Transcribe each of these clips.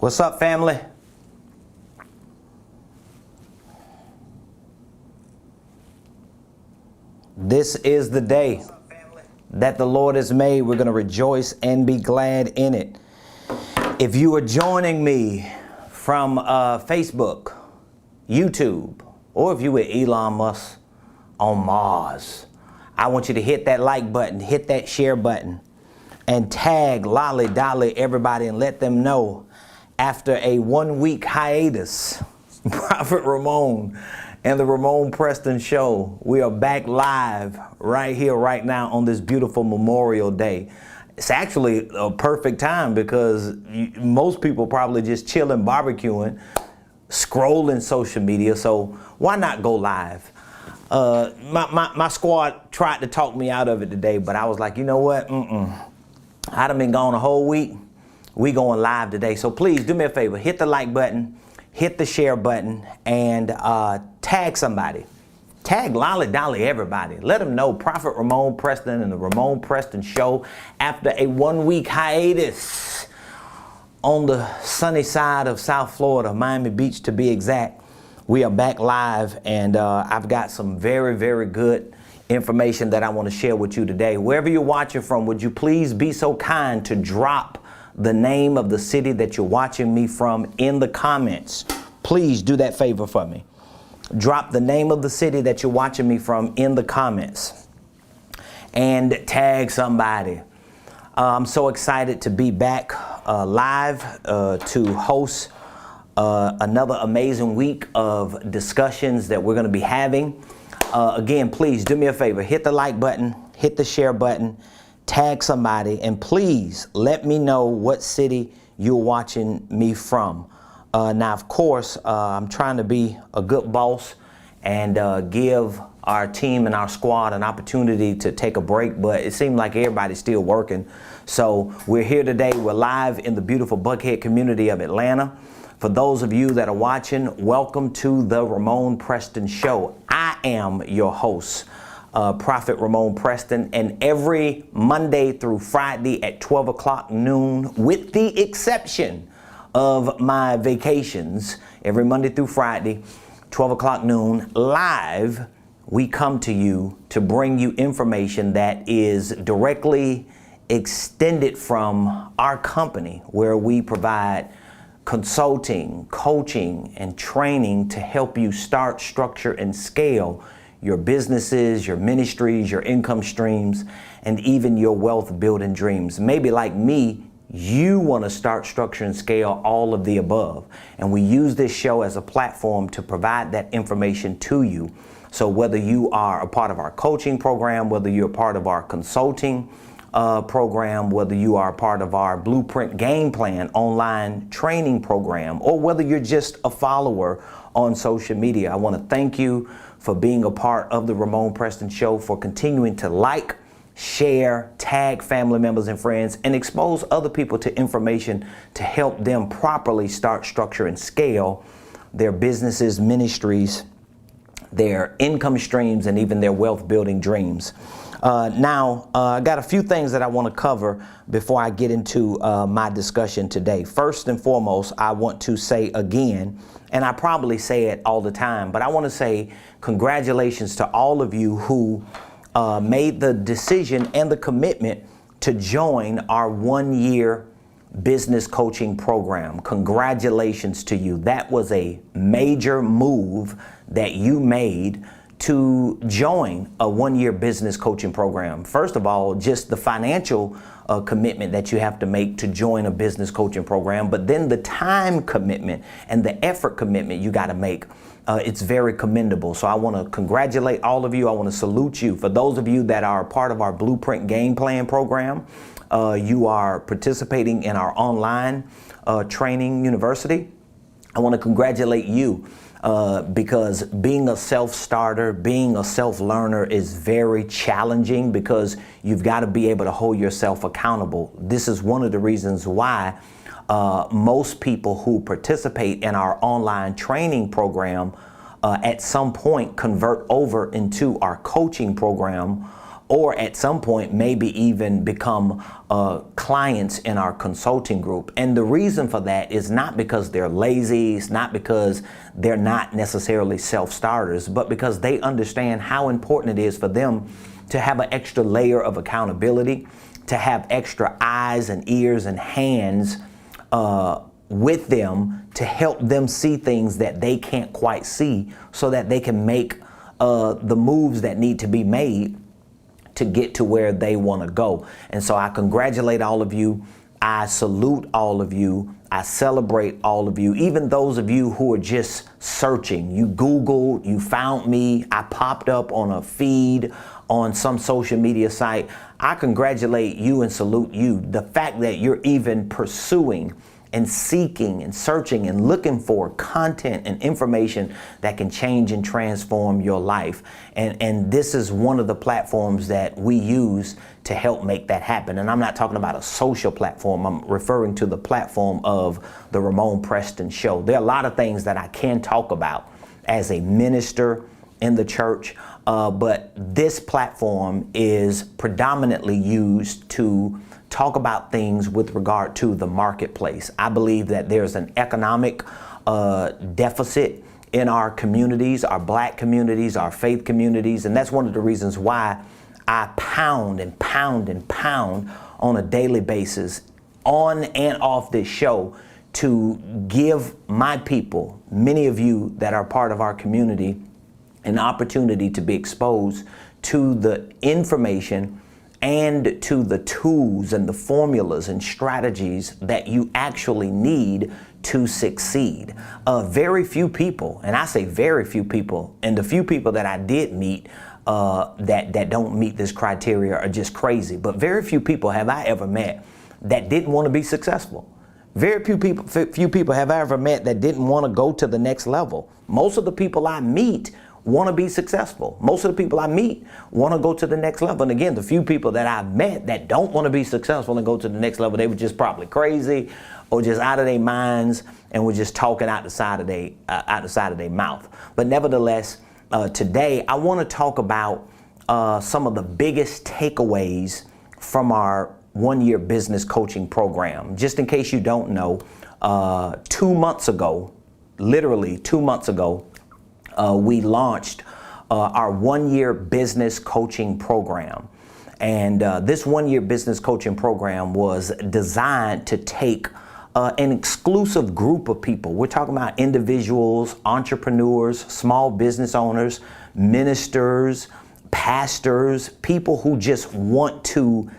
What's up, family? This is the day that the Lord has made. We're going to rejoice and be glad in it. If you are joining me from Facebook, YouTube, or if you with Elon Musk on Mars, I want you to hit that like button, hit that share button, and tag Lolly Dolly everybody and let them know after a 1 week hiatus, Prophet Ramon and the Ramon Preston Show, we are back live right here, right now on this beautiful Memorial Day. It's actually a perfect time because most people probably just chilling, barbecuing, scrolling social media. So why not go live? My squad tried to talk me out of it today, but I was like, you know what? I'd have been gone a whole week. We going live today. So please do me a favor, hit the like button, hit the share button, and tag somebody. Tag Lolly Dolly everybody. Let them know Prophet Ramon Preston and the Ramon Preston Show, after a 1 week hiatus on the sunny side of South Florida, Miami Beach to be exact, we are back live, and I've got some very, very good information that I want to share with you today. Wherever you're watching from, would you please be so kind to drop the name of the city that you're watching me from in the comments? Please do that favor for me. Drop the name of the city that you're watching me from in the comments and tag somebody. I'm so excited to be back live to host another amazing week of discussions that we're going to be having. Again, please do me a favor, hit the like button, hit the share button, tag somebody, and please let me know what city you're watching me from. Now, of course, I'm trying to be a good boss and give our team and our squad an opportunity to take a break, but it seems like everybody's still working. So we're here today. We're live in the beautiful Buckhead community of Atlanta. For those of you that are watching, welcome to the Ramon Preston Show. I am your host, Prophet Ramon Preston, and every Monday through Friday at 12 o'clock noon, with the exception of my vacations, every Monday through Friday, 12 o'clock noon, live, we come to you to bring you information that is directly extended from our company, where we provide consulting, coaching, and training to help you start, structure, and scale your businesses, your ministries, your income streams, and even your wealth building dreams. Maybe like me, you want to start, structure, and scale all of the above. And we use this show as a platform to provide that information to you. So whether you are a part of our coaching program, whether you're a part of our consulting program, whether you are a part of our Blueprint Game Plan online training program, or whether you're just a follower on social media, I want to thank you for being a part of the Ramon Preston Show, for continuing to like, share, tag family members and friends, and expose other people to information to help them properly start, structure, and scale their businesses, ministries, their income streams, and even their wealth building dreams. Now, I got a few things that I want to cover before I get into my discussion today. First and foremost, I want to say again, and I probably say it all the time, but I want to say congratulations to all of you who made the decision and the commitment to join our 1 year business coaching program. Congratulations to you. That was a major move that you made to join a 1 year business coaching program. First of all, just the financial commitment that you have to make to join a business coaching program, but then the time commitment and the effort commitment you got to make. It's very commendable. So I want to congratulate all of you. I want to salute you. For those of you that are part of our Blueprint Game Plan program, you are participating in our online training university. I want to congratulate you. Because being a self-starter, being a self-learner is very challenging, because you've got to be able to hold yourself accountable. This is one of the reasons why most people who participate in our online training program at some point convert over into our coaching program or at some point maybe even become clients in our consulting group. And the reason for that is not because they're lazy, it's not because they're not necessarily self-starters, but because they understand how important it is for them to have an extra layer of accountability, to have extra eyes and ears and hands with them to help them see things that they can't quite see, so that they can make the moves that need to be made to get to where they want to go. And so I congratulate all of you. I salute all of you. I celebrate all of you, even those of you who are just searching. You Googled, you found me, I popped up on a feed on some social media site. I congratulate you and salute you. The fact that you're even pursuing and seeking and searching and looking for content and information that can change and transform your life. And this is one of the platforms that we use to help make that happen. And I'm not talking about a social platform. I'm referring to the platform of the Ramon Preston Show. There are a lot of things that I can talk about as a minister in the church, but this platform is predominantly used to talk about things with regard to the marketplace. I believe that there's an economic deficit in our communities, our Black communities, our faith communities, and that's one of the reasons why I pound and pound and pound on a daily basis on and off this show to give my people, many of you that are part of our community, an opportunity to be exposed to the information and to the tools and the formulas and strategies that you actually need to succeed. Very few people, and I say very few people, and the few people that I did meet that don't meet this criteria are just crazy. But very few people have I ever met that didn't want to be successful. Very few people have I ever met that didn't want to go to the next level. Most of the people I meet want to be successful. Most of the people I meet want to go to the next level. And again, the few people that I've met that don't want to be successful and go to the next level, they were just probably crazy or just out of their minds and were just talking out the side of their mouth. But nevertheless, today I want to talk about some of the biggest takeaways from our one-year business coaching program. Just in case you don't know, 2 months ago, literally 2 months ago, we launched our one-year business coaching program. And this one-year business coaching program was designed to take an exclusive group of people. We're talking about individuals, entrepreneurs, small business owners, ministers, pastors, people who just want to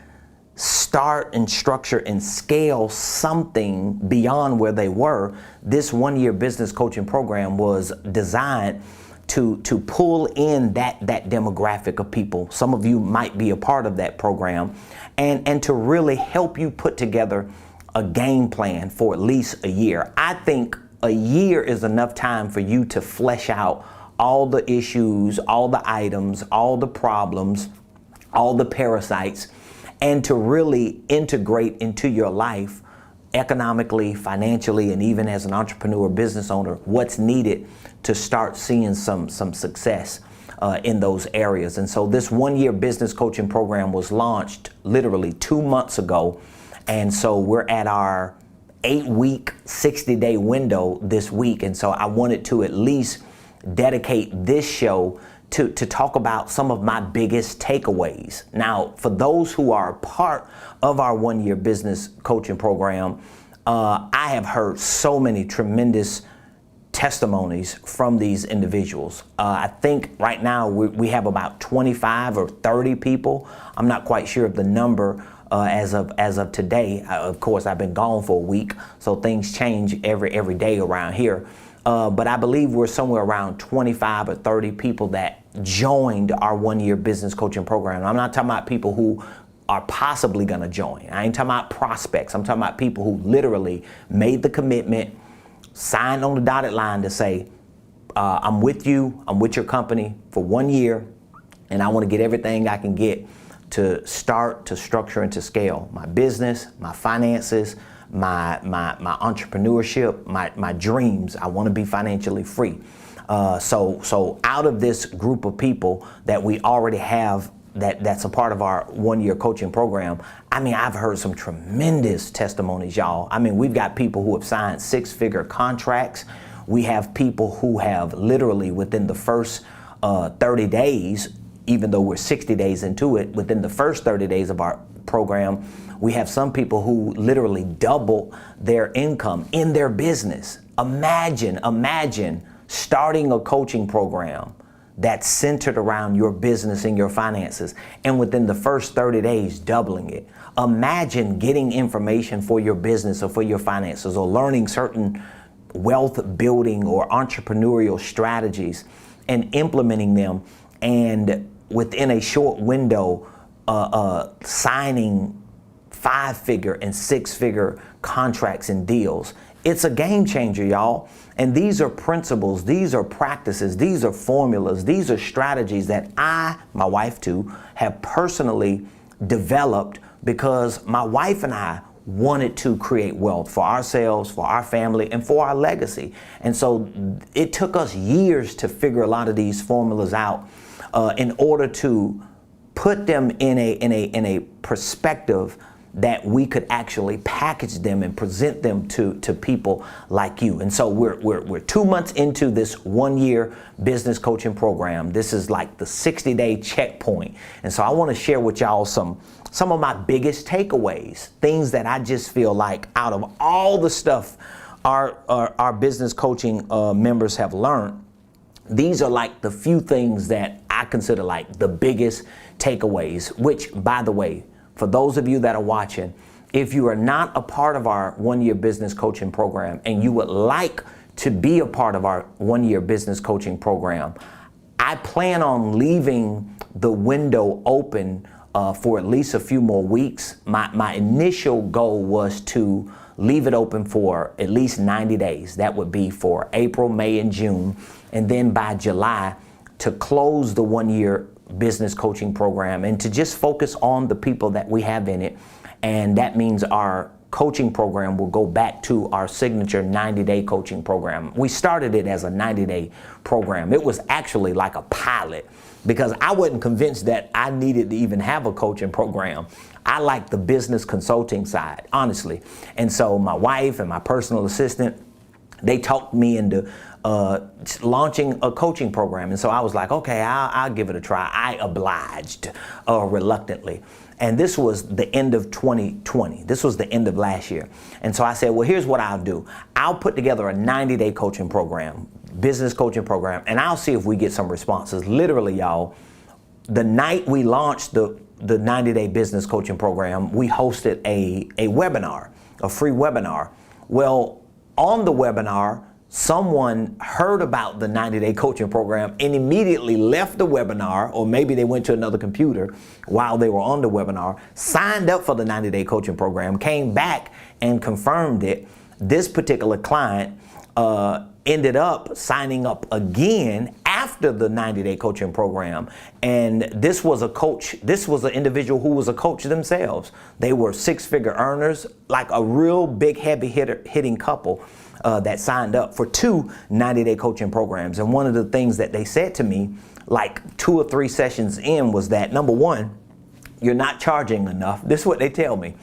start and structure and scale something beyond where they were. This one-year business coaching program was designed to pull in that demographic of people. Some of you might be a part of that program, and to really help you put together a game plan for at least a year. I think a year is enough time for you to flesh out all the issues, all the items, all the problems, all the parasites, and to really integrate into your life economically, financially, and even as an entrepreneur, business owner, what's needed to start seeing some success in those areas. And so this one-year business coaching program was launched literally 2 months ago. And so we're at our 8-week, 60-day window this week. And so I wanted to at least dedicate this show to talk about some of my biggest takeaways. Now, for those who are part of our one-year business coaching program, I have heard so many tremendous testimonies from these individuals. I think right now we have about 25 or 30 people. I'm not quite sure of the number as of today. Of course, I've been gone for a week, so things change every day around here. But I believe we're somewhere around 25 or 30 people that joined our one-year business coaching program. I'm not talking about people who are possibly going to join. I ain't talking about prospects. I'm talking about people who literally made the commitment, signed on the dotted line to say, I'm with you, I'm with your company for 1 year, and I want to get everything I can get to start, to structure, and to scale my business, my finances, my entrepreneurship, my dreams. I want to be financially free. So out of this group of people that we already have that's a part of our one-year coaching program, I mean, I've heard some tremendous testimonies, y'all. I mean, we've got people who have signed six-figure contracts. We have people who have literally within the first 30 days, even though we're 60 days into it, within the first 30 days of our program, we have some people who literally double their income in their business. Imagine starting a coaching program that's centered around your business and your finances, and within the first 30 days, doubling it. Imagine getting information for your business or for your finances, or learning certain wealth building or entrepreneurial strategies and implementing them, and within a short window, signing 5-figure and 6-figure contracts and deals. It's a game changer, y'all. And these are principles, these are practices, these are formulas, these are strategies that I, my wife too, have personally developed because my wife and I wanted to create wealth for ourselves, for our family, and for our legacy. And so it took us years to figure a lot of these formulas out in order to put them in a perspective that we could actually package them and present them to people like you. And so we're 2 months into this one-year business coaching program. This is like the 60-day checkpoint. And so I want to share with y'all some of my biggest takeaways, things that I just feel like out of all the stuff our business coaching members have learned, these are like the few things that I consider like the biggest takeaways, which, by the way, for those of you that are watching, if you are not a part of our one-year business coaching program and you would like to be a part of our one-year business coaching program, I plan on leaving the window open for at least a few more weeks. My initial goal was to leave it open for at least 90 days. That would be for April, May, and June. And then by July, to close the one-year business coaching program and to just focus on the people that we have in it. And that means our coaching program will go back to our signature 90-day coaching program. We started it as a 90-day program. It was actually like a pilot because I wasn't convinced that I needed to even have a coaching program. I like the business consulting side, honestly. And so my wife and my personal assistant, they talked me into launching a coaching program. And so I was like, okay, I'll give it a try. I obliged reluctantly. And this was the end of 2020. This was the end of last year. And so I said, well, here's what I'll do. I'll put together a 90-day coaching program, business coaching program, and I'll see if we get some responses. Literally, y'all, the night we launched the 90-day business coaching program, we hosted a webinar, a free webinar. Well, on the webinar, someone heard about the 90-day coaching program and immediately left the webinar, or maybe they went to another computer while they were on the webinar, signed up for the 90-day coaching program, came back and confirmed it. This particular client ended up signing up again after the 90-day coaching program. And this was a coach, this was an individual who was a coach themselves. They were 6-figure earners, like a real big heavy hitting couple that signed up for 2 90-day coaching programs. And one of the things that they said to me, like 2 or 3 sessions in, was that, number one, you're not charging enough. This is what they tell me.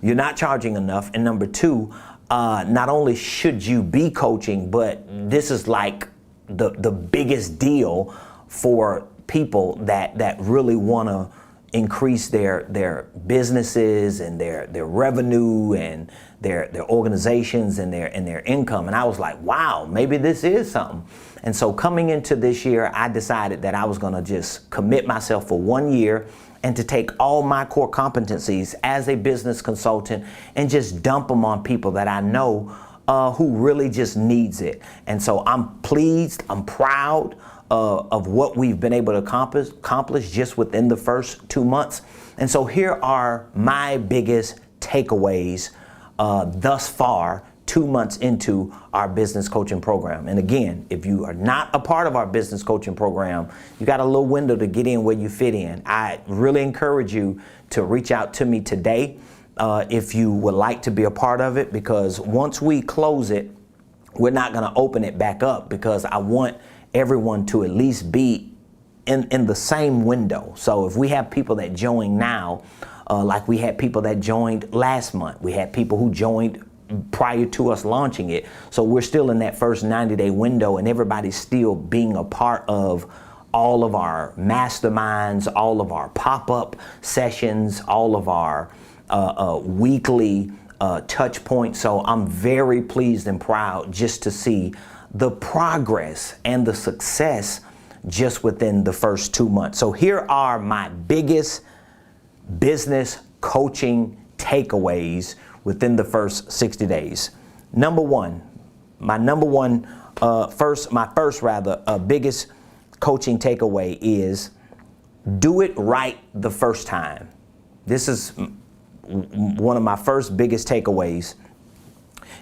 You're not charging enough. And number 2, not only should you be coaching, but this is like the biggest deal for people that really want to increase their businesses and their revenue and their organizations and their income. And I was like, wow, maybe this is something. And so coming into this year, I decided that I was going to just commit myself for 1 year and to take all my core competencies as a business consultant and just dump them on people that I know who really just needs it. And so I'm pleased, I'm proud of what we've been able to accomplish just within the first 2 months. And so here are my biggest takeaways thus far, 2 months into our business coaching program. And again, if you are not a part of our business coaching program, you got a little window to get in where you fit in. I really encourage you to reach out to me today if you would like to be a part of it, because once we close it, we're not going to open it back up, because I want everyone to at least be in the same window. So if we have people that join now, like we had people that joined last month, we had people who joined prior to us launching it. So we're still in that first 90-day window, and everybody's still being a part of all of our masterminds, all of our pop-up sessions, all of our weekly touch points. So I'm very pleased and proud just to see the progress and the success just within the first 2 months. So here are my biggest business coaching takeaways within the first 60 days. Number one, my first biggest coaching takeaway is do it right the first time. This is one of my first biggest takeaways.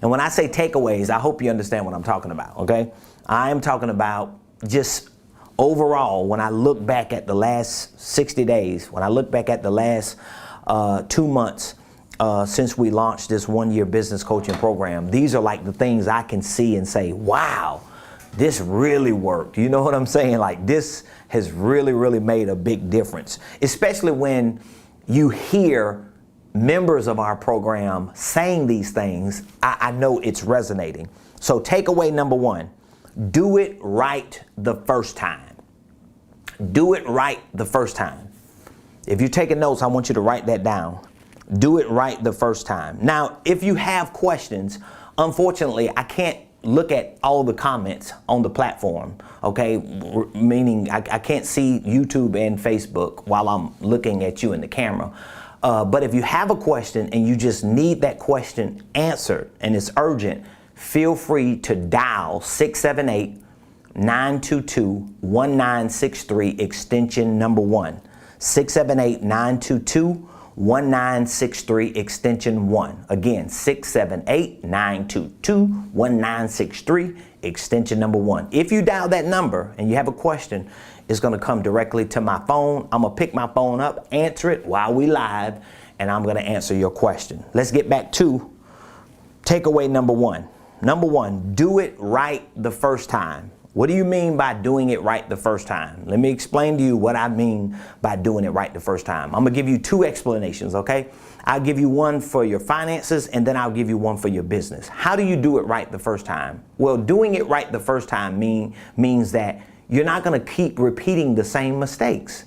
And when I say takeaways, I hope you understand what I'm talking about, okay? I am talking about just overall, when I look back at the last 60 days, when I look back at the last 2 months since we launched this 1-year business coaching program, these are like the things I can see and say, wow, this really worked. You know what I'm saying? Like, this has really, really made a big difference, especially when you hear members of our program saying these things. I know it's resonating. So takeaway number one, do it right the first time. Do it right the first time. If you're taking notes, I want you to write that down. Do it right the first time. Now, if you have questions, unfortunately, I can't look at all the comments on the platform, okay? Meaning I can't see YouTube and Facebook while I'm looking at you in the camera. But if you have a question and you just need that question answered and it's urgent, feel free to dial 678-922-1963 extension number 1. 678-922-1963 extension 1. Again, 678-922-1963 extension number 1. If you dial that number and you have a question, it's going to come directly to my phone. I'm going to pick my phone up, answer it while we live, and I'm going to answer your question. Let's get back to takeaway number one. Number one, do it right the first time. What do you mean by doing it right the first time? Let me explain to you what I mean by doing it right the first time. I'm going to give you 2 explanations, okay? I'll give you one for your finances, and then I'll give you one for your business. How do you do it right the first time? Well, doing it right the first time means that you're not going to keep repeating the same mistakes.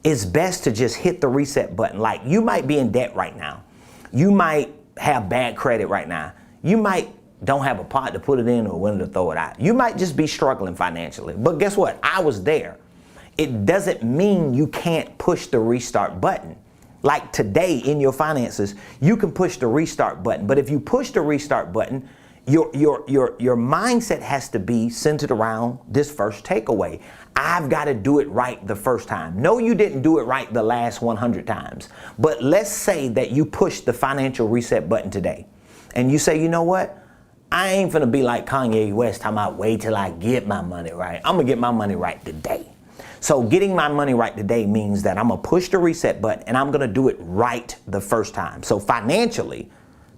It's best to just hit the reset button. Like, you might be in debt right now. You might have bad credit right now. You might don't have a pot to put it in or when to throw it out. You might just be struggling financially. But guess what? I was there. It doesn't mean you can't push the restart button. Like today in your finances, you can push the restart button. But if you push the restart button, your mindset has to be centered around this first takeaway. I've got to do it right the first time. No, you didn't do it right the last 100 times. But let's say that you push the financial reset button today. And you say, you know what? I ain't finna be like Kanye West, talking about wait till I get my money right. I'm gonna get my money right today. So getting my money right today means that I'm gonna push the reset button and I'm gonna do it right the first time. So financially,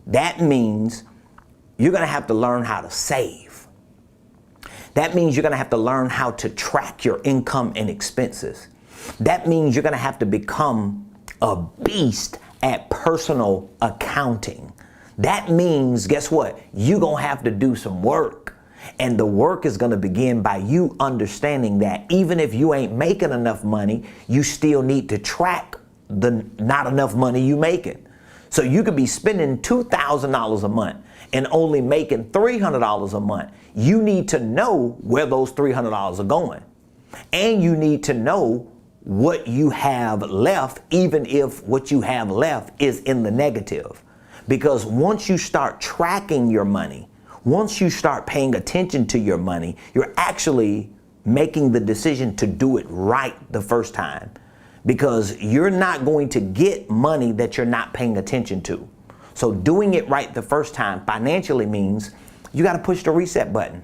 that means you're gonna have to learn how to save. That means you're gonna have to learn how to track your income and expenses. That means you're gonna have to become a beast at personal accounting. That means, guess what? You're going to have to do some work. And the work is going to begin by you understanding that even if you ain't making enough money, you still need to track the not enough money you making. So you could be spending $2,000 a month and only making $300 a month. You need to know where those $300 are going. And you need to know what you have left, even if what you have left is in the negative. Because once you start tracking your money, once you start paying attention to your money, you're actually making the decision to do it right the first time. Because you're not going to get money that you're not paying attention to. So doing it right the first time financially means you got to push the reset button.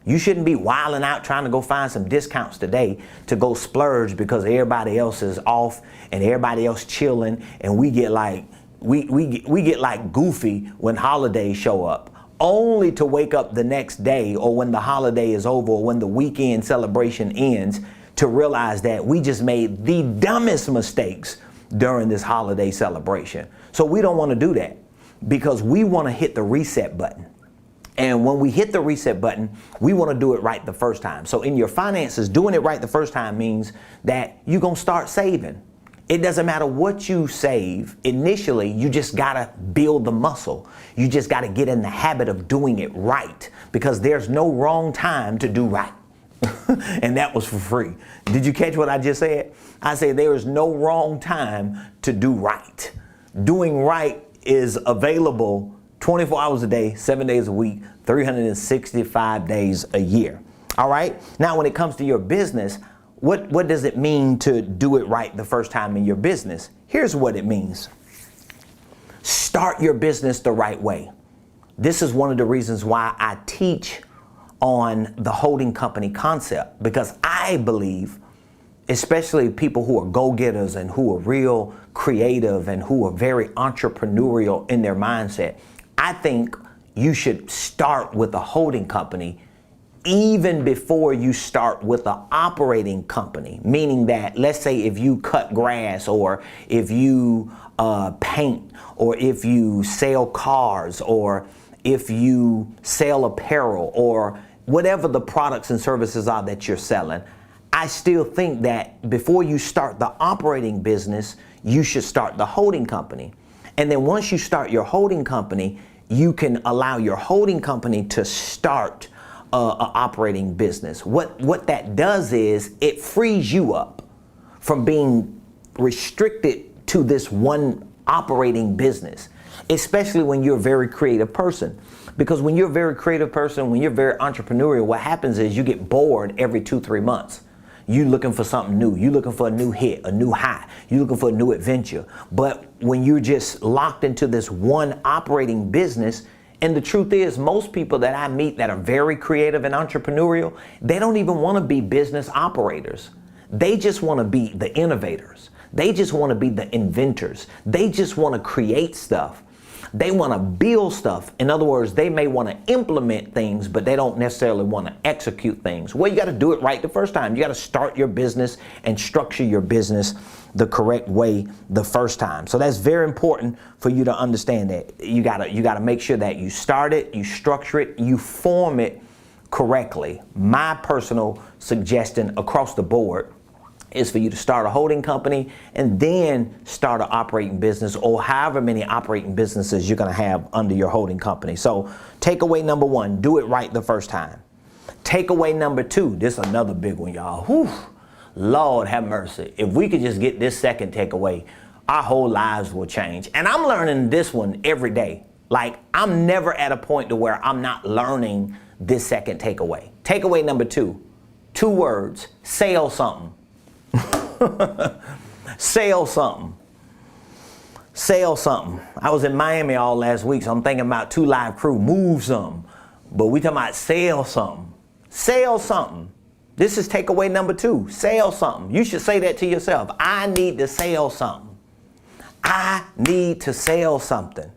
You shouldn't be wilding out trying to go find some discounts today to go splurge because everybody else is off and everybody else chilling, and we get like we get like goofy when holidays show up, only to wake up the next day or when the holiday is over or when the weekend celebration ends to realize that we just made the dumbest mistakes during this holiday celebration. So we don't want to do that, because we want to hit the reset button. And when we hit the reset button, we want to do it right the first time. So in your finances, doing it right the first time means that you're going to start saving. It doesn't matter what you save. Initially, you just got to build the muscle. You just got to get in the habit of doing it right, because there's no wrong time to do right. And that was for free. Did you catch what I just said? I said there is no wrong time to do right. Doing right is available 24 hours a day, 7 days a week, 365 days a year. All right. Now, when it comes to your business, what does it mean to do it right the first time in your business? Here's what it means. Start your business the right way. This is one of the reasons why I teach on the holding company concept, because I believe, especially people who are go-getters and who are real creative and who are very entrepreneurial in their mindset, I think you should start with a holding company even before you start with an operating company. Meaning that, let's say if you cut grass, or if you paint, or if you sell cars, or if you sell apparel, or whatever the products and services are that you're selling, I still think that before you start the operating business, you should start the holding company. And then once you start your holding company, you can allow your holding company to start an operating business. What that does is it frees you up from being restricted to this one operating business, especially when you're a very creative person. Because when you're a very creative person, when you're very entrepreneurial, what happens is you get bored every 2-3 months. You looking for something new. You looking for a new hit, a new high. You looking for a new adventure. But when you're just locked into this one operating business, and the truth is, most people that I meet that are very creative and entrepreneurial, they don't even want to be business operators. They just want to be the innovators. They just want to be the inventors. They just want to create stuff. They want to build stuff. In other words, they may want to implement things, but they don't necessarily want to execute things. Well, you got to do it right the first time. You got to start your business and structure your business the correct way the first time. So that's very important for you to understand that. You got to make sure that you start it, you structure it, you form it correctly. My personal suggestion across the board is for you to start a holding company and then start an operating business, or however many operating businesses you're going to have under your holding company. So takeaway number 1, do it right the first time. Takeaway number 2, this is another big one, y'all. Whew. Lord have mercy. If we could just get this second takeaway, our whole lives will change. And I'm learning this one every day. Like, I'm never at a point to where I'm not learning this second takeaway. Takeaway number 2, 2 words, sell something. Sell something. Sell something. I was in Miami all last week, so I'm thinking about 2 Live Crew, move something. But we talking about sell something. Sell something. This is takeaway number 2. Sell something. You should say that to yourself. I need to sell something. I need to sell something.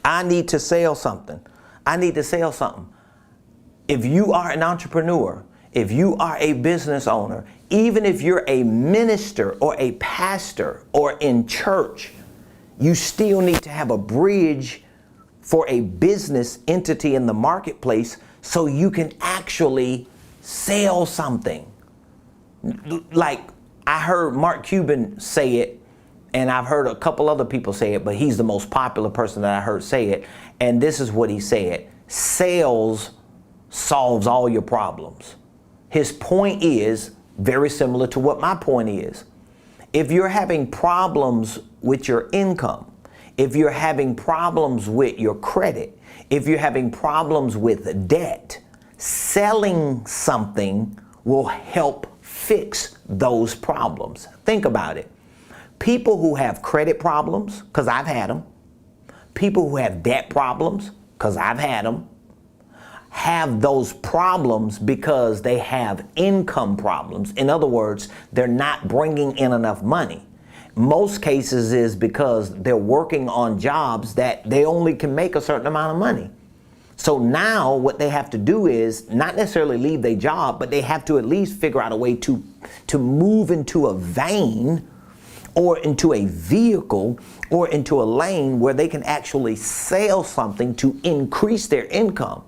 I need to sell something. I need to sell something. If you are an entrepreneur, if you are a business owner, even if you're a minister or a pastor or in church, you still need to have a bridge for a business entity in the marketplace so you can actually sell something. Like, I heard Mark Cuban say it, and I've heard a couple other people say it, but he's the most popular person that I heard say it. And this is what he said: sales solves all your problems. His point is very similar to what my point is. If you're having problems with your income, if you're having problems with your credit, if you're having problems with debt, selling something will help fix those problems. Think about it. People who have credit problems, because I've had them, people who have debt problems, because I've had them, have those problems because they have income problems. In other words, they're not bringing in enough money. Most cases is because they're working on jobs that they only can make a certain amount of money. So now what they have to do is not necessarily leave their job, but they have to at least figure out a way to move into a vein or into a vehicle or into a lane where they can actually sell something to increase their income.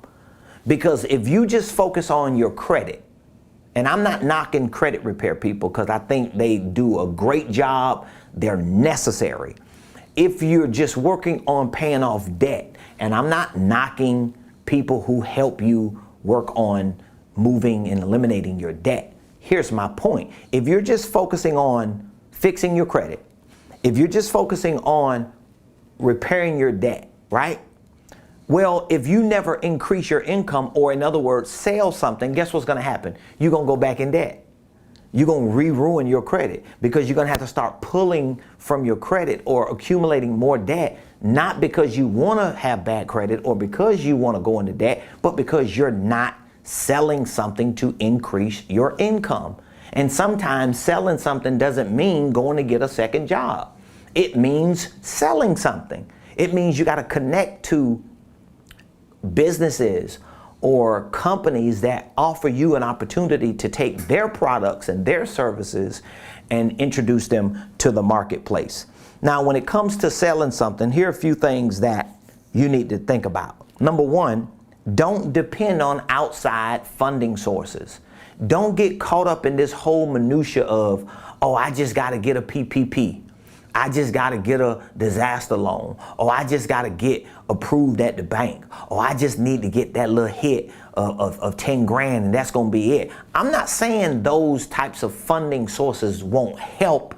Because if you just focus on your credit, and I'm not knocking credit repair people because I think they do a great job, they're necessary. If you're just working on paying off debt, and I'm not knocking people who help you work on moving and eliminating your debt. Here's my point. If you're just focusing on fixing your credit, if you're just focusing on repairing your debt, right? Well, if you never increase your income, or in other words, sell something, guess what's going to happen? You're going to go back in debt. You're going to re-ruin your credit because you're going to have to start pulling from your credit or accumulating more debt, not because you want to have bad credit or because you want to go into debt, but because you're not selling something to increase your income. And sometimes selling something doesn't mean going to get a second job. It means selling something. It means you got to connect to businesses or companies that offer you an opportunity to take their products and their services and introduce them to the marketplace. Now, when it comes to selling something, here are a few things that you need to think about. Number one, don't depend on outside funding sources. Don't get caught up in this whole minutia of, oh, I just got to get a PPP. I just got to get a disaster loan. Or I just got to get approved at the bank. Or I just need to get that little hit of 10 grand and that's going to be it. I'm not saying those types of funding sources won't help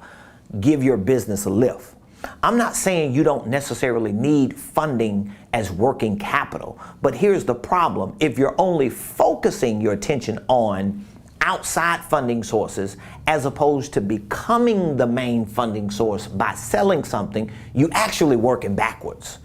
give your business a lift. I'm not saying you don't necessarily need funding as working capital. But here's the problem. If you're only focusing your attention on outside funding sources as opposed to becoming the main funding source by selling something, you actually working backwards.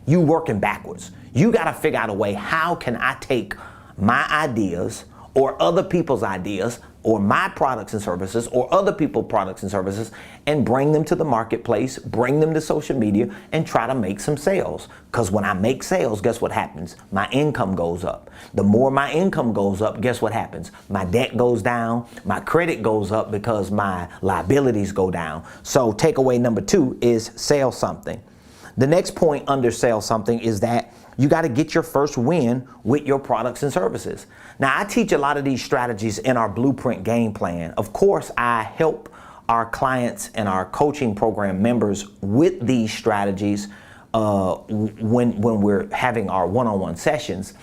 You working backwards. You got to figure out a way, how can I take my ideas or other people's ideas or my products and services or other people's products and services and bring them to the marketplace, bring them to social media and try to make some sales. Because when I make sales, guess what happens? My income goes up. The more my income goes up, guess what happens? My debt goes down, my credit goes up because my liabilities go down. So takeaway number 2 is sell something. The next point under sell something is that you got to get your first win with your products and services. Now, I teach a lot of these strategies in our Blueprint Game Plan. Of course, I help our clients and our coaching program members with these strategies when we're having our one-on-one sessions.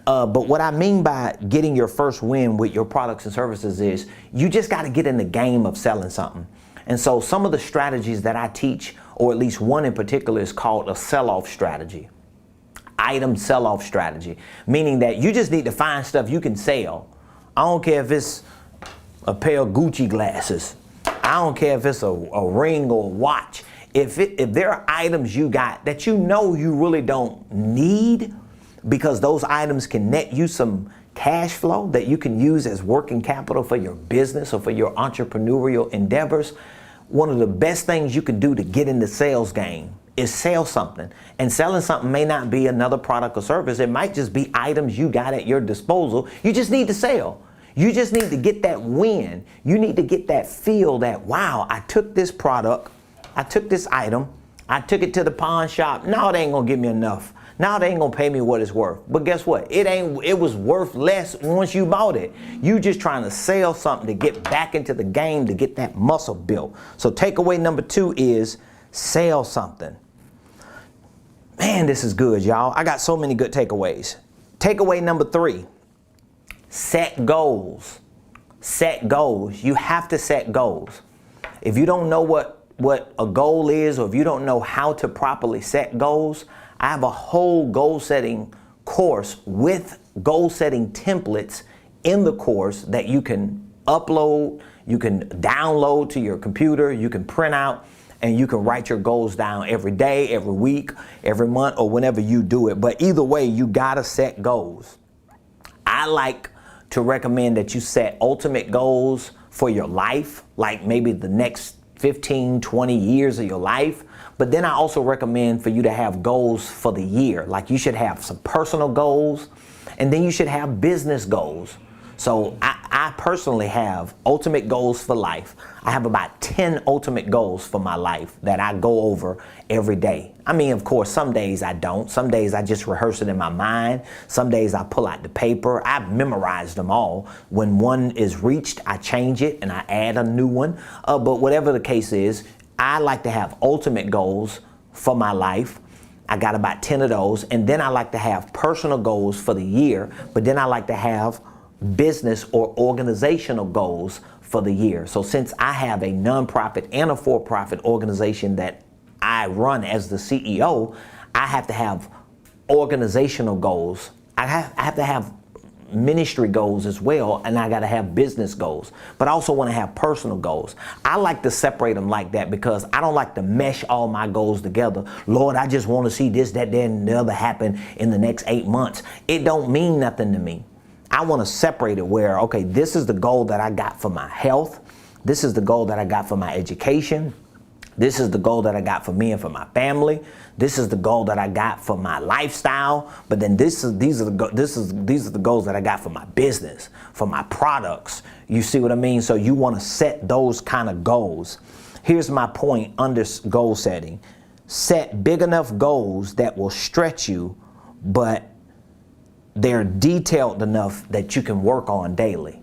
But what I mean by getting your first win with your products and services is you just got to get in the game of selling something. And so some of the strategies that I teach, or at least one in particular, is called a sell-off strategy. Item sell-off strategy, meaning that you just need to find stuff you can sell. I don't care if it's a pair of Gucci glasses. I don't care if it's a ring or a watch. If there are items you got that you know you really don't need because those items can net you some cash flow that you can use as working capital for your business or for your entrepreneurial endeavors, one of the best things you can do to get in the sales game is sell something. And selling something may not be another product or service. It might just be items you got at your disposal. You just need to sell. You just need to get that win. You need to get that feel that, wow, I took this product, I took this item, I took it to the pawn shop. No, they ain't gonna give me enough. Now they ain't gonna pay me what it's worth. But guess what? It was worth less once you bought it. You just trying to sell something to get back into the game, to get that muscle built. So takeaway number 2 is sell something. Man, this is good, y'all. I got so many good takeaways. Takeaway number 3, set goals. Set goals. You have to set goals. If you don't know what a goal is, or if you don't know how to properly set goals, I have a whole goal setting course with goal setting templates in the course that you can upload, you can download to your computer, you can print out, and you can write your goals down every day, every week, every month, or whenever you do it. But either way, you gotta set goals. I like to recommend that you set ultimate goals for your life, like maybe the next 15, 20 years of your life. But then I also recommend for you to have goals for the year. Like you should have some personal goals, and then you should have business goals. So I personally have ultimate goals for life. I have about 10 ultimate goals for my life that I go over every day. I mean, of course, some days I don't. Some days I just rehearse it in my mind. Some days I pull out the paper. I've memorized them all. When one is reached, I change it and I add a new one. But whatever the case is, I like to have ultimate goals for my life. I got about 10 of those. And then I like to have personal goals for the year. But then I like to have business or organizational goals for the year. So since I have a nonprofit and a for-profit organization that I run as the CEO, I have to have organizational goals. I have to have ministry goals as well, and I got to have business goals. But I also want to have personal goals. I like to separate them like that because I don't like to mesh all my goals together. Lord, I just want to see this, that, and the other happen in the next 8 months. It don't mean nothing to me. I want to separate it where, okay, this is the goal that I got for my health. This is the goal that I got for my education. This is the goal that I got for me and for my family. This is the goal that I got for my lifestyle. But then these are the goals that I got for my business, for my products. You see what I mean? So you want to set those kind of goals. Here's my point under goal setting. Set big enough goals that will stretch you, but they're detailed enough that you can work on daily.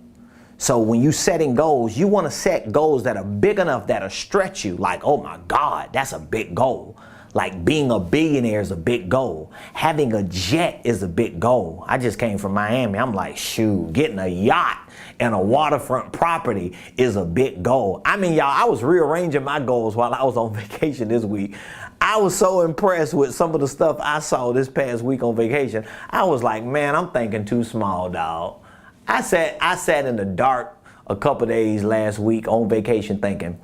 So when you setting goals, you want to set goals that are big enough that'll stretch you. Like, oh my God, that's a big goal. Like being a billionaire is a big goal. Having a jet is a big goal. I just came from Miami. I'm like, shoot, getting a yacht and a waterfront property is a big goal. I mean, y'all, I was rearranging my goals while I was on vacation this week. I was so impressed with some of the stuff I saw this past week on vacation. I was like, man, I'm thinking too small, dog. I sat in the dark a couple days last week on vacation thinking,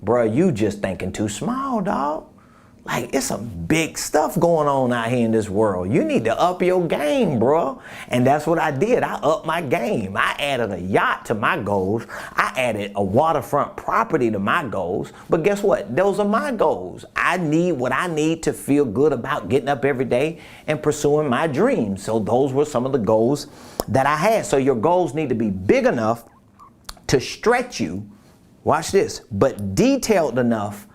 bruh, you just thinking too small, dog. Like, it's some big stuff going on out here in this world. You need to up your game, bro. And that's what I did. I upped my game. I added a yacht to my goals. I added a waterfront property to my goals. But guess what? Those are my goals. I need what I need to feel good about getting up every day and pursuing my dreams. So those were some of the goals that I had. So your goals need to be big enough to stretch you. Watch this. But detailed enough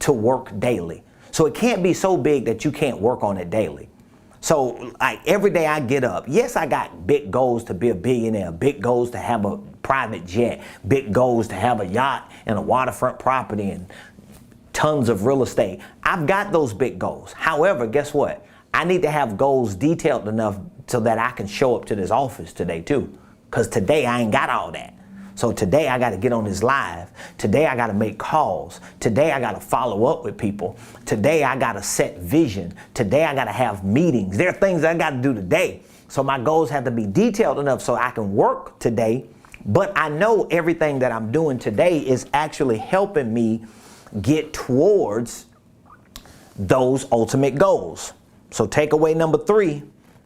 to work daily. So it can't be so big that you can't work on it daily. So like every day I get up, yes, I got big goals to be a billionaire, big goals to have a private jet, big goals to have a yacht and a waterfront property and tons of real estate. I've got those big goals. However, guess what? I need to have goals detailed enough so that I can show up to this office today too. Because today I ain't got all that. So today I got to get on this live. Today I got to make calls. Today I got to follow up with people. Today I got to set vision. Today I got to have meetings. There are things I got to do today. So my goals have to be detailed enough so I can work today. But I know everything that I'm doing today is actually helping me get towards those ultimate goals. So takeaway number 3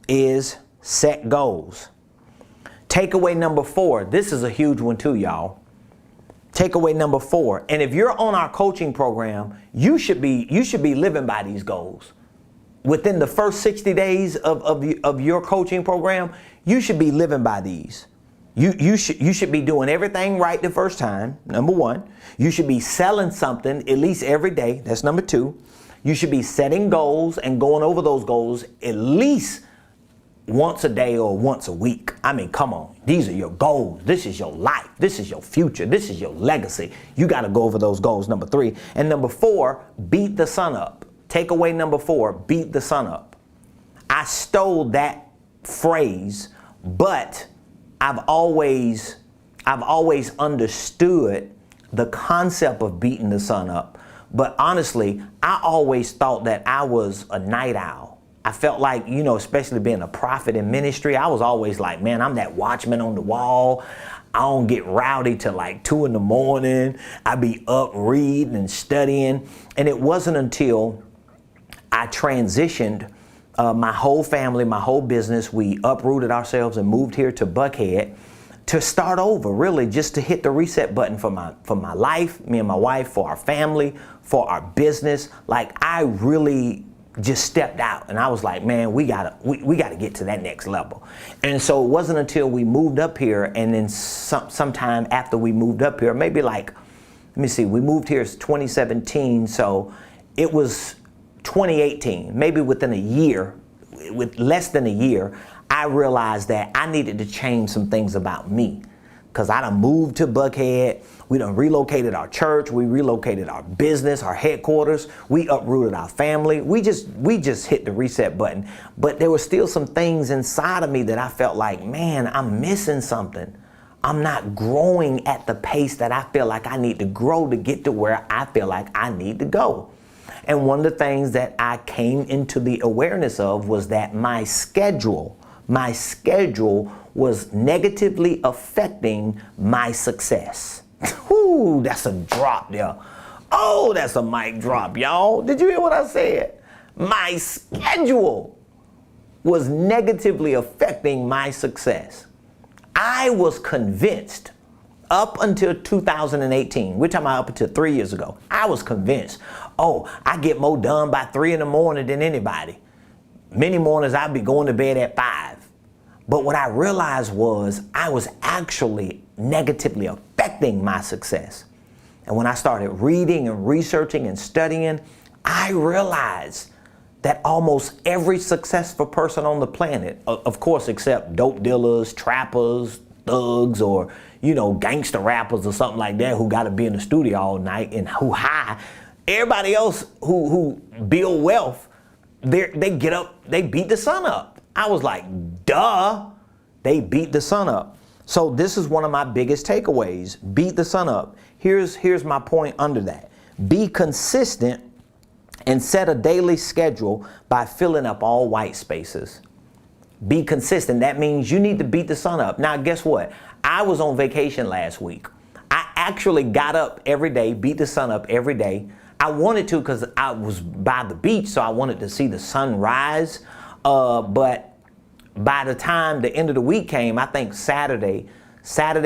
is set goals. Takeaway number 4, this is a huge one too, y'all. Takeaway number 4, and if you're on our coaching program, you should be living by these goals. Within the first 60 days of your coaching program, you should be living by these. You should be doing everything right the first time, number 1. You should be selling something at least every day, that's number 2. You should be setting goals and going over those goals at least once a day or once a week. I mean, come on. These are your goals. This is your life. This is your future. This is your legacy. You got to go over those goals, number 3. And number 4, beat the sun up. Takeaway number 4, beat the sun up. I stole that phrase, but I've always understood the concept of beating the sun up. But honestly, I always thought that I was a night owl. I felt like, especially being a prophet in ministry, I was always like, man, I'm that watchman on the wall. I don't get rowdy till like 2 a.m. I be up reading and studying. And it wasn't until I transitioned my whole family, my whole business, we uprooted ourselves and moved here to Buckhead to start over, really just to hit the reset button for my life, me and my wife, for our family, for our business. Like, I really just stepped out and I was like, man, we gotta get to that next level. And so it wasn't until we moved up here, and then sometime after we moved up here, maybe like, let me see, we moved here in 2017, so it was 2018, maybe within a year, with less than a year, I realized that I needed to change some things about me. Because I done moved to Buckhead, we done relocated our church, we relocated our business, our headquarters, we uprooted our family, we just hit the reset button. But there were still some things inside of me that I felt like, man, I'm missing something. I'm not growing at the pace that I feel like I need to grow to get to where I feel like I need to go. And one of the things that I came into the awareness of was that my schedule was negatively affecting my success. Ooh, that's a drop there. Oh, that's a mic drop, y'all. Did you hear what I said? My schedule was negatively affecting my success. I was convinced up until 2018, we're talking about up until 3 years ago, I was convinced, oh, I get more done by 3 in the morning than anybody. Many mornings I'd be going to bed at 5. But what I realized was I was actually negatively affecting my success. And when I started reading and researching and studying, I realized that almost every successful person on the planet, of course, except dope dealers, trappers, thugs, or, gangster rappers or something like that who got to be in the studio all night and who high, everybody else who build wealth, they get up, they beat the sun up. I was like, duh, they beat the sun up. So this is one of my biggest takeaways, beat the sun up. Here's my point under that. Be consistent and set a daily schedule by filling up all white spaces. Be consistent. That means you need to beat the sun up. Now, guess what? I was on vacation last week. I actually got up every day, beat the sun up every day. I wanted to because I was by the beach, so I wanted to see the sun rise. But by the time the end of the week came, I think Saturday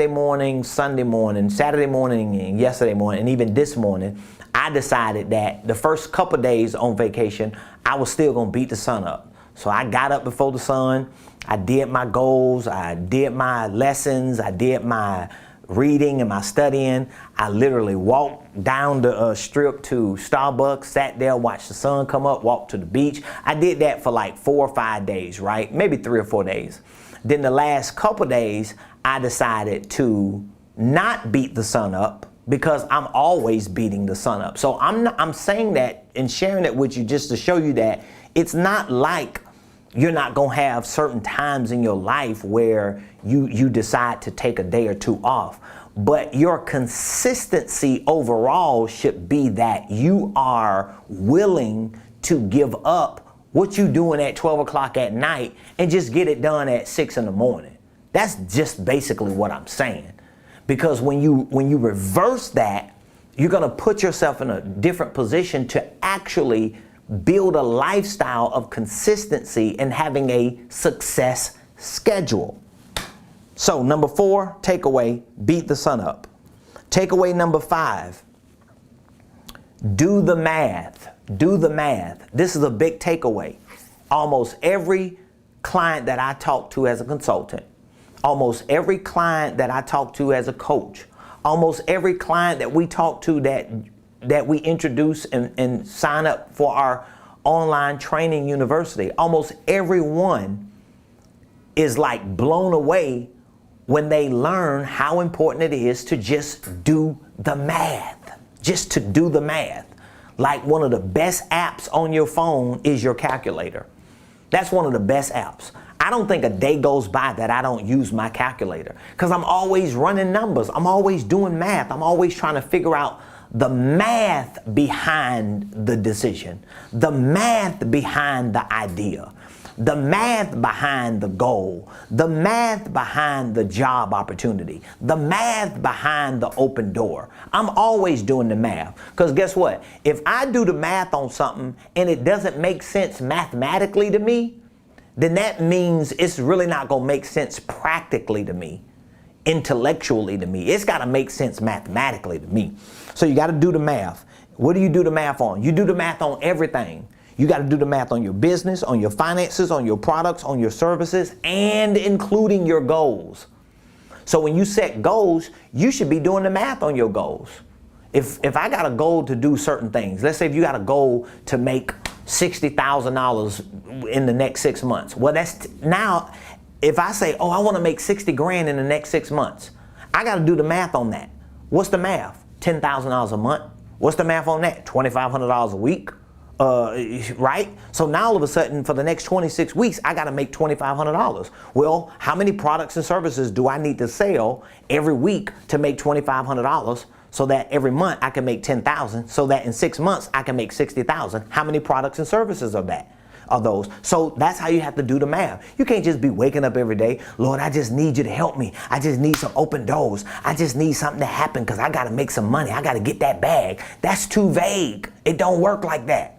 morning, Sunday morning, Saturday morning, and yesterday morning, and even this morning, I decided that the first couple days on vacation, I was still going to beat the sun up. So I got up before the sun. I did my goals. I did my lessons. I did my reading and my studying. I literally walked down the strip to Starbucks, sat there, watched the sun come up, walked to the beach. I did that for like 4 or 5 days, right? Maybe 3 or 4 days. Then the last couple days, I decided to not beat the sun up because I'm always beating the sun up. So I'm saying that and sharing it with you just to show you that it's not like you're not going to have certain times in your life where you decide to take a day or 2 off. But your consistency overall should be that you are willing to give up what you're doing at 12 o'clock at night and just get it done at 6 in the morning. That's just basically what I'm saying. Because when you reverse that, you're going to put yourself in a different position to actually build a lifestyle of consistency and having a success schedule. So number 4, takeaway, beat the sun up. Takeaway number 5, do the math. Do the math. This is a big takeaway. Almost every client that I talk to as a consultant, almost every client that I talk to as a coach, almost every client that we talk to that we introduce and sign up for our online training university, almost everyone is like blown away when they learn how important it is to just do the math. Just to do the math. Like one of the best apps on your phone is your calculator. That's one of the best apps. I don't think a day goes by that I don't use my calculator because I'm always running numbers. I'm always doing math. I'm always trying to figure out the math behind the decision, the math behind the idea, the math behind the goal, the math behind the job opportunity, the math behind the open door. I'm always doing the math because guess what? If I do the math on something and it doesn't make sense mathematically to me, then that means it's really not going to make sense practically to me. intellectually to me. It's got to make sense mathematically to me. So you got to do the math. What do you do the math on? You do the math on everything. You got to do the math on your business, on your finances, on your products, on your services, and including your goals. So when you set goals, you should be doing the math on your goals. If I got a goal to do certain things, let's say if you got a goal to make $60,000 in the next 6 months. Well, now, if I say, oh, I want to make 60 grand in the next 6 months, I got to do the math on that. What's the math? $10,000 a month. What's the math on that? $2,500 a week. Right? So now all of a sudden for the next 26 weeks, I got to make $2,500. Well, how many products and services do I need to sell every week to make $2,500 so that every month I can make $10,000 so that in 6 months I can make $60,000? How many products and services are those? So that's how you have to do the math. You can't just be waking up every day, Lord, I just need you to help me. I just need some open doors. I just need something to happen because I got to make some money. I got to get that bag. That's too vague. It don't work like that.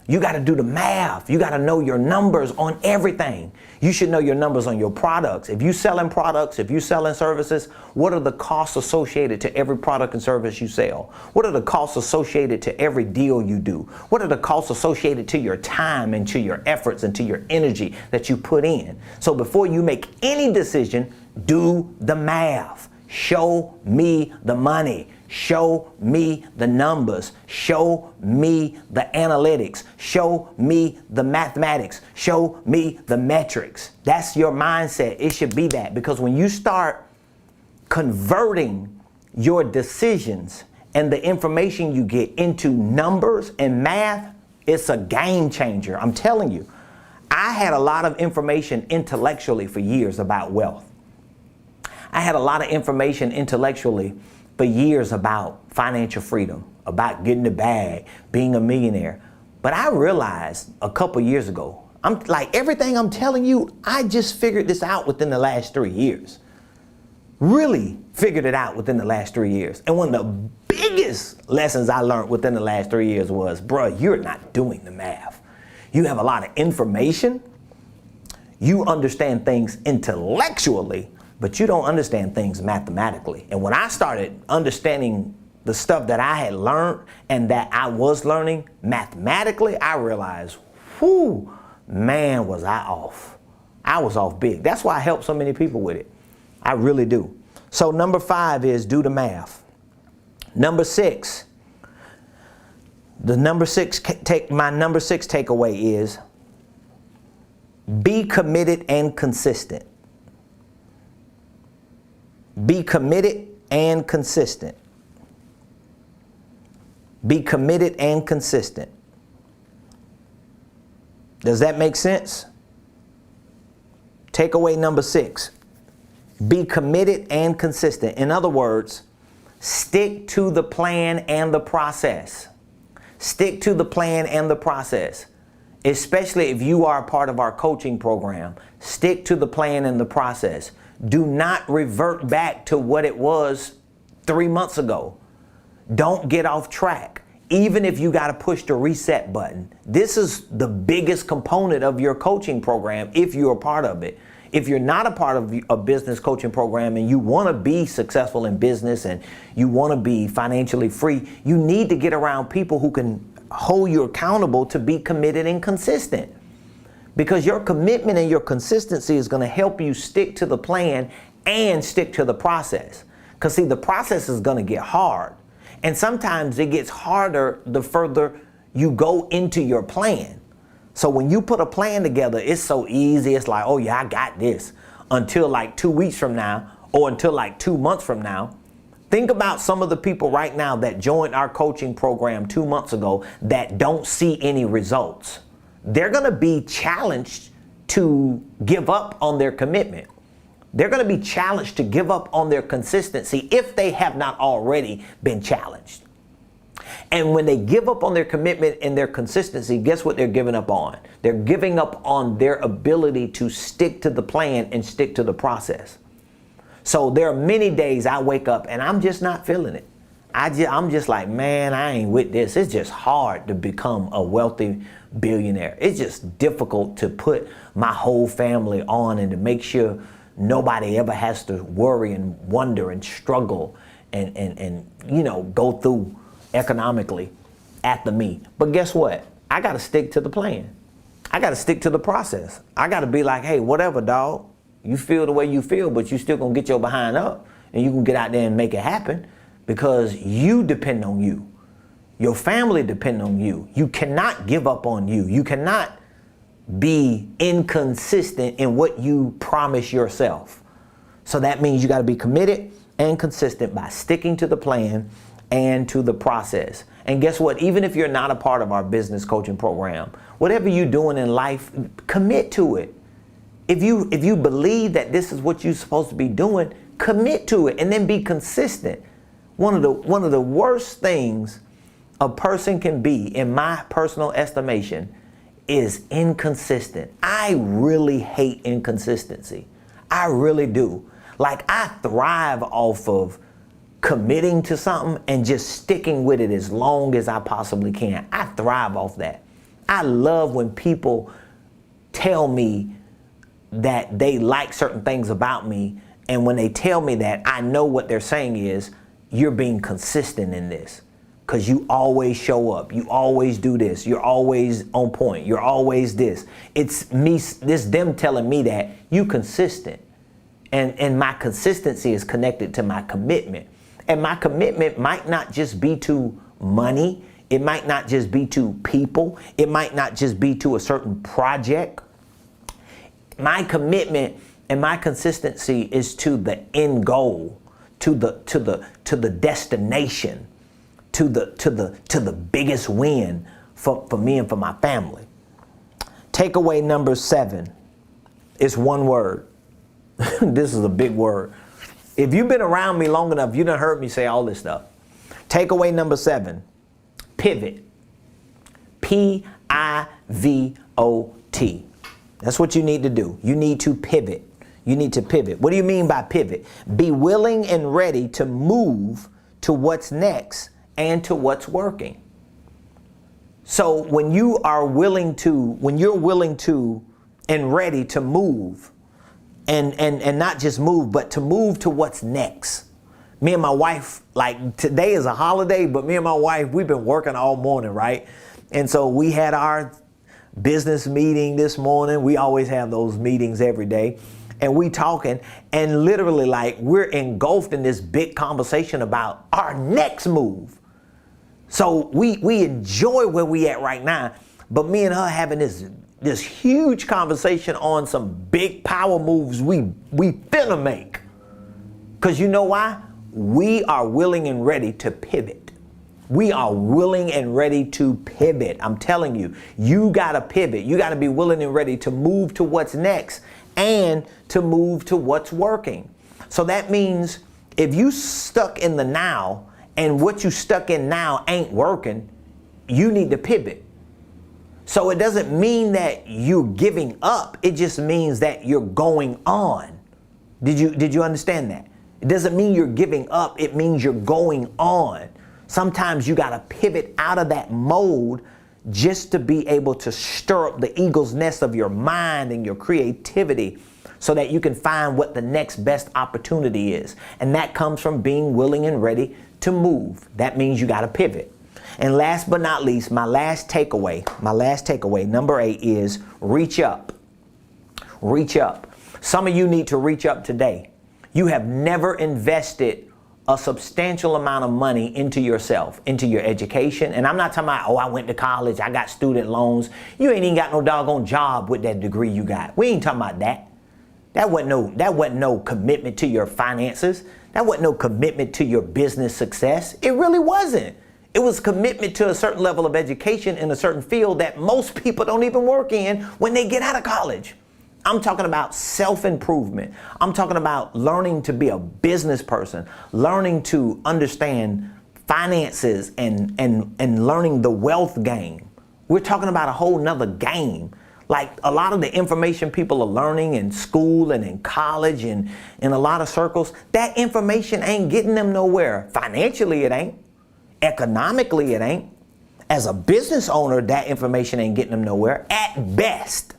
You got to do the math. You got to know your numbers on everything. You should know your numbers on your products. If you're selling products, if you're selling services, what are the costs associated to every product and service you sell? What are the costs associated to every deal you do? What are the costs associated to your time and to your efforts and to your energy that you put in? So before you make any decision, do the math. Show me the money. Show me the numbers. Show me the analytics. Show me the mathematics. Show me the metrics. That's your mindset. It should be that, because when you start converting your decisions and the information you get into numbers and math, it's a game changer. I'm telling you, I had a lot of information intellectually for years about wealth. I had a lot of information intellectually for years about financial freedom, about getting the bag, being a millionaire. But I realized a couple years ago, I'm like, everything I'm telling you, I just figured this out within the last 3 years. Really figured it out within the last 3 years. And one of the biggest lessons I learned within the last 3 years was, bruh, you're not doing the math. You have a lot of information. You understand things intellectually, but you don't understand things mathematically. And when I started understanding the stuff that I had learned and that I was learning mathematically, I realized, whoo, man, was I off. I was off big. That's why I help so many people with it. I really do. So number 5 is do the math. Number 6, my number 6 takeaway is be committed and consistent. Be committed and consistent. Be committed and consistent. Does that make sense? Takeaway number 6. Be committed and consistent. In other words, stick to the plan and the process. Stick to the plan and the process. Especially if you are a part of our coaching program, stick to the plan and the process. Do not revert back to what it was 3 months ago. Don't get off track. Even if you got to push the reset button. This is the biggest component of your coaching program if you're a part of it. If you're not a part of a business coaching program and you want to be successful in business and you want to be financially free, you need to get around people who can hold you accountable to be committed and consistent. Because your commitment and your consistency is going to help you stick to the plan and stick to the process. Because see, the process is going to get hard. And sometimes it gets harder the further you go into your plan. So when you put a plan together, it's so easy. It's like, oh yeah, I got this. Until like 2 weeks from now or until like 2 months from now. Think about some of the people right now that joined our coaching program 2 months ago that don't see any results. They're going to be challenged to give up on their commitment. They're going to be challenged to give up on their consistency if they have not already been challenged. And when they give up on their commitment and their consistency, guess what they're giving up on? They're giving up on their ability to stick to the plan and stick to the process. So there are many days I wake up and I'm just not feeling it. I'm just like, man, I ain't with this. It's just hard to become a wealthy billionaire. It's just difficult to put my whole family on and to make sure nobody ever has to worry and wonder and struggle and go through economically after me. But guess what? I got to stick to the plan. I got to stick to the process. I got to be like, hey, whatever, dog. You feel the way you feel, but you still gonna get your behind up and you can get out there and make it happen because you depend on you. Your family depend on you. You cannot give up on you. You cannot be inconsistent in what you promise yourself. So that means you got to be committed and consistent by sticking to the plan and to the process. And guess what? Even if you're not a part of our business coaching program, whatever you're doing in life, commit to it. If you believe that this is what you're supposed to be doing, commit to it and then be consistent. One of the worst things a person can be, in my personal estimation, is inconsistent. I really hate inconsistency. I really do. Like, I thrive off of committing to something and just sticking with it as long as I possibly can. I thrive off that. I love when people tell me that they like certain things about me, and when they tell me that, I know what they're saying is, you're being consistent in this because you always show up, you always do this, you're always on point, you're always this. It's them telling me that you consistent, and my consistency is connected to my commitment. And my commitment might not just be to money, it might not just be to people, it might not just be to a certain project. My commitment and my consistency is to the end goal, to the destination, to the biggest win for me and for my family. Takeaway number 7 is one word. This is a big word. If you've been around me long enough, you done heard me say all this stuff. Takeaway number 7, pivot. Pivot. That's what you need to do. You need to pivot. You need to pivot. What do you mean by pivot? Be willing and ready to move to what's next and to what's working. So when you're willing to and ready to move and not just move, but to move to what's next. Me and my wife, like, today is a holiday, but me and my wife, we've been working all morning, right? And so we had our business meeting this morning. We always have those meetings every day. And we talking, and literally, like, we're engulfed in this big conversation about our next move. So we enjoy where we at right now, but me and her having this huge conversation on some big power moves we finna make. Because you know why? We are willing and ready to pivot. We are willing and ready to pivot. I'm telling you, you got to pivot. You got to be willing and ready to move to what's next and to move to what's working. So that means if you stuck in the now and what you stuck in now ain't working, you need to pivot. So it doesn't mean that you're giving up. It just means that you're going on. Did you understand that? It doesn't mean you're giving up. It means you're going on. Sometimes you got to pivot out of that mode just to be able to stir up the eagle's nest of your mind and your creativity so that you can find what the next best opportunity is. And that comes from being willing and ready to move. That means you got to pivot. And last but not least, my last takeaway, number 8, is reach up. Reach up. Some of you need to reach up today. You have never invested a substantial amount of money into yourself, into your education. And I'm not talking about, I went to college, I got student loans. You ain't even got no doggone job with that degree you got. We ain't talking about that. That wasn't no commitment to your finances. That wasn't no commitment to your business success. It really wasn't. It was commitment to a certain level of education in a certain field that most people don't even work in when they get out of college. I'm talking about self-improvement. I'm talking about learning to be a business person, learning to understand finances and learning the wealth game. We're talking about a whole nother game. Like, a lot of the information people are learning in school and in college and in a lot of circles, that information ain't getting them nowhere. Financially, it ain't. Economically, it ain't. As a business owner, that information ain't getting them nowhere. At best,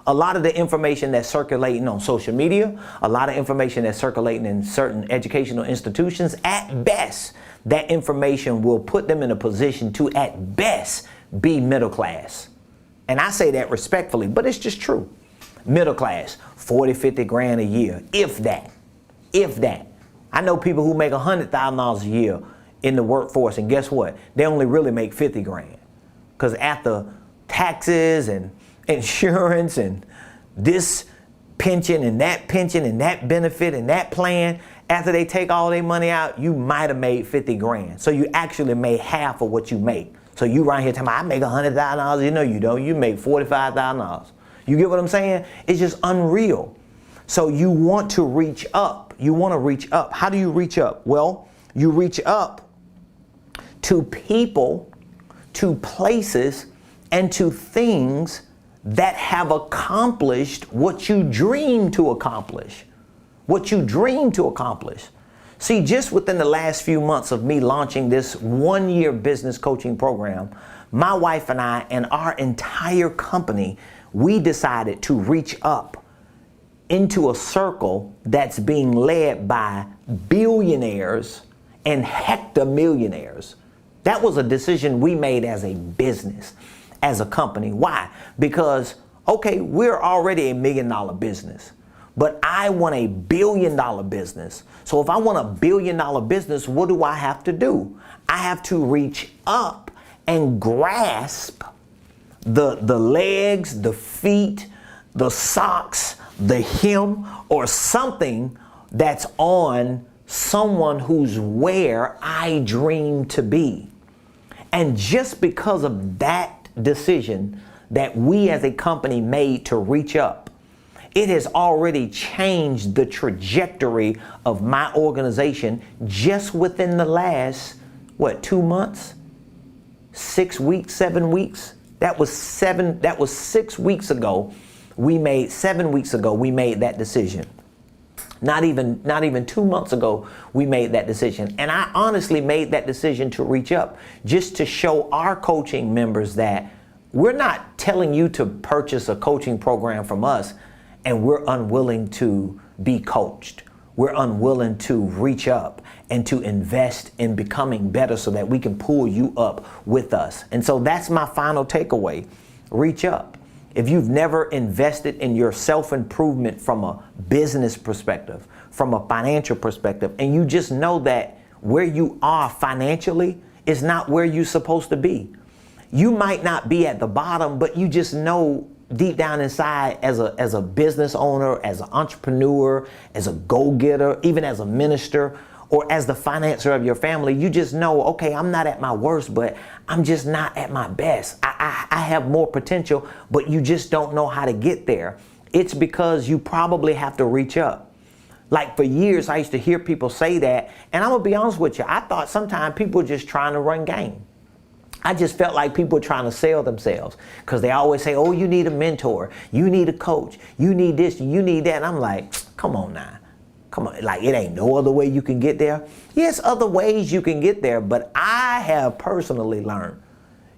A lot of the information that's circulating on social media, a lot of information that's circulating in certain educational institutions, at best, that information will put them in a position to, at best, be middle class. And I say that respectfully, but it's just true. Middle class, 40, 50 grand a year, if that. I know people who make $100,000 a year in the workforce, and guess what? They only really make 50 grand. Because after taxes and insurance and this pension and that benefit and that plan, after they take all their money out, you might have made 50 grand. So you actually made half of what you make. So you right here talking about, I make $100,000. You know you don't. You make $45,000. You get what I'm saying? It's just unreal. So you want to reach up. You want to reach up. How do you reach up? Well, you reach up to people, to places, and to things that have accomplished what you dream to accomplish. What you dream to accomplish. See, just within the last few months of me launching this one-year business coaching program, my wife and I and our entire company, we decided to reach up into a circle that's being led by billionaires and hectamillionaires. That was a decision we made as a business, as a company. Why? Because, okay, we're already $1 million business, but I want a $1 billion business. So if I want a $1 billion business, what do I have to do? I have to reach up and grasp the legs, the feet, the socks, the hem, or something that's on someone who's where I dream to be. And just because of that decision that we as a company made to reach up, it has already changed the trajectory of my organization just within the last, 2 months? 6 weeks, 7 weeks? That was 6 weeks ago. 7 weeks ago, we made that decision. Not even 2 months ago, we made that decision. And I honestly made that decision to reach up, just to show our coaching members that we're not telling you to purchase a coaching program from us and we're unwilling to be coached. We're unwilling to reach up and to invest in becoming better so that we can pull you up with us. And so that's my final takeaway. Reach up. If you've never invested in your self-improvement from a business perspective, from a financial perspective, and you just know that where you are financially is not where you're supposed to be. You might not be at the bottom, but you just know deep down inside as a business owner, as an entrepreneur, as a go-getter, even as a minister, or as the financer of your family, you just know, okay, I'm not at my worst, but I'm just not at my best. I have more potential, but you just don't know how to get there. It's because you probably have to reach up. Like for years, I used to hear people say that, and I'm gonna be honest with you, I thought sometimes people were just trying to run game. I just felt like people were trying to sell themselves because they always say, oh, you need a mentor, you need a coach, you need this, you need that. And I'm like, come on now. Come on, like it ain't no other way you can get there. Yes, other ways you can get there, but I have personally learned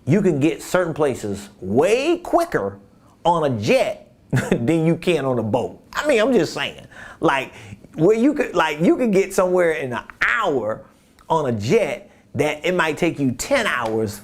you can get certain places way quicker on a jet than you can on a boat. I mean, I'm just saying, like where you could get somewhere in an hour on a jet that it might take you 10 hours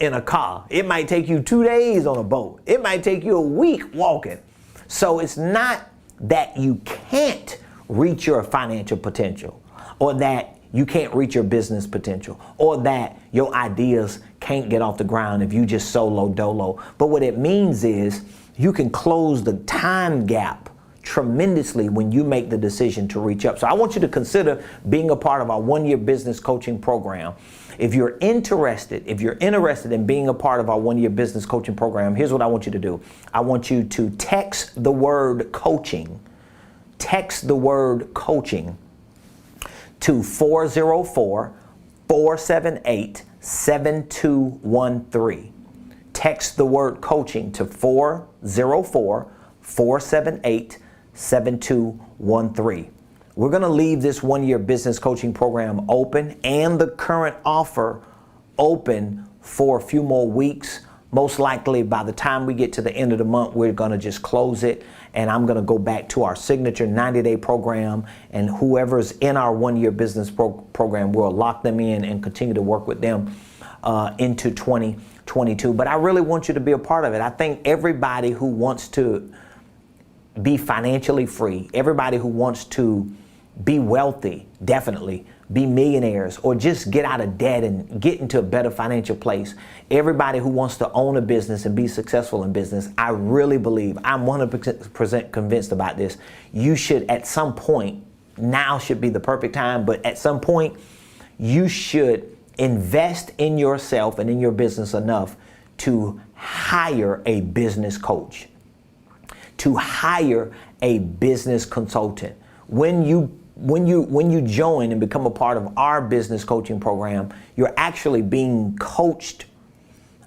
in a car. It might take you 2 days on a boat. It might take you a week walking. So it's not that you can't reach your financial potential, or that you can't reach your business potential, or that your ideas can't get off the ground if you just solo dolo. But what it means is you can close the time gap tremendously when you make the decision to reach up. So I want you to consider being a part of our one-year business coaching program. If you're interested in being a part of our one-year business coaching program, here's what I want you to do. I want you to text the word coaching. Text the word coaching to 404-478-7213. Text the word coaching to 404-478-7213. We're going to leave this one-year business coaching program open and the current offer open for a few more weeks. Most likely by the time we get to the end of the month, we're going to just close it. And I'm going to go back to our signature 90-day program. And whoever's in our one-year business program, we'll lock them in and continue to work with them into 2022. But I really want you to be a part of it. I think everybody who wants to be financially free, everybody who wants to be wealthy, definitely be millionaires, or just get out of debt and get into a better financial place. Everybody who wants to own a business and be successful in business, I really believe, I'm 100% convinced about this. You should at some point, now should be the perfect time, but at some point, you should invest in yourself and in your business enough to hire a business coach, to hire a business consultant. When you join and become a part of our business coaching program, you're actually being coached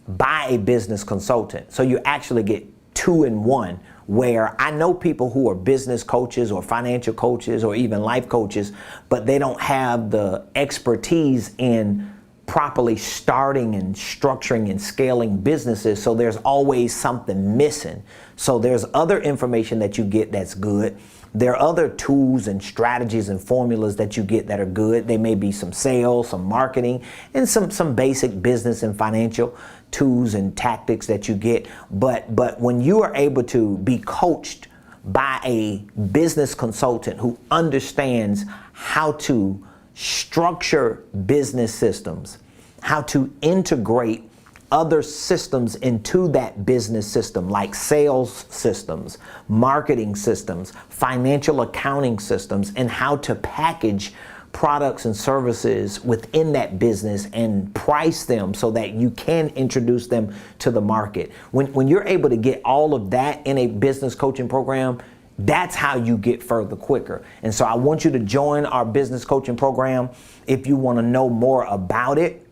by a business consultant. So you actually get 2-in-1, where I know people who are business coaches or financial coaches or even life coaches, but they don't have the expertise in properly starting and structuring and scaling businesses. So there's always something missing. So there's other information that you get that's good. There are other tools and strategies and formulas that you get that are good. There may be some sales, some marketing, and some basic business and financial tools and tactics that you get. But when you are able to be coached by a business consultant who understands how to structure business systems, how to integrate other systems into that business system, like sales systems, marketing systems, financial accounting systems, and how to package products and services within that business and price them so that you can introduce them to the market. When you're able to get all of that in a business coaching program, that's how you get further quicker. And so I want you to join our business coaching program. If you want to know more about it,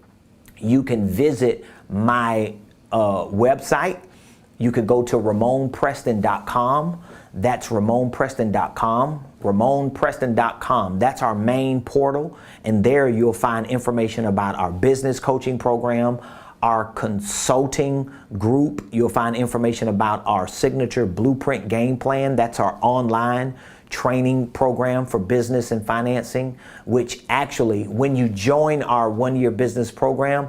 you can visit my website. You could go to RamonPreston.com. That's RamonPreston.com. RamonPreston.com. That's our main portal. And there you'll find information about our business coaching program, our consulting group. You'll find information about our signature blueprint game plan. That's our online training program for business and financing, which actually, when you join our one-year business program,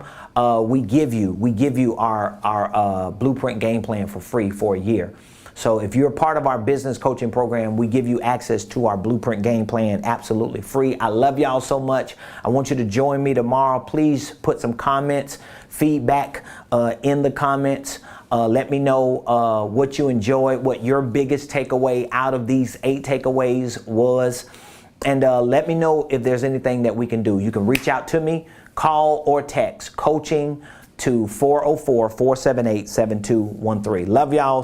we give you our blueprint game plan for free for a year. So if you're a part of our business coaching program, we give you access to our blueprint game plan absolutely free. I love y'all so much. I want you to join me tomorrow. Please put some comments, feedback in the comments. Let me know what you enjoyed, what your biggest takeaway out of these 8 takeaways was. And let me know if there's anything that we can do. You can reach out to me, call or text coaching to 404-478-7213. Love y'all.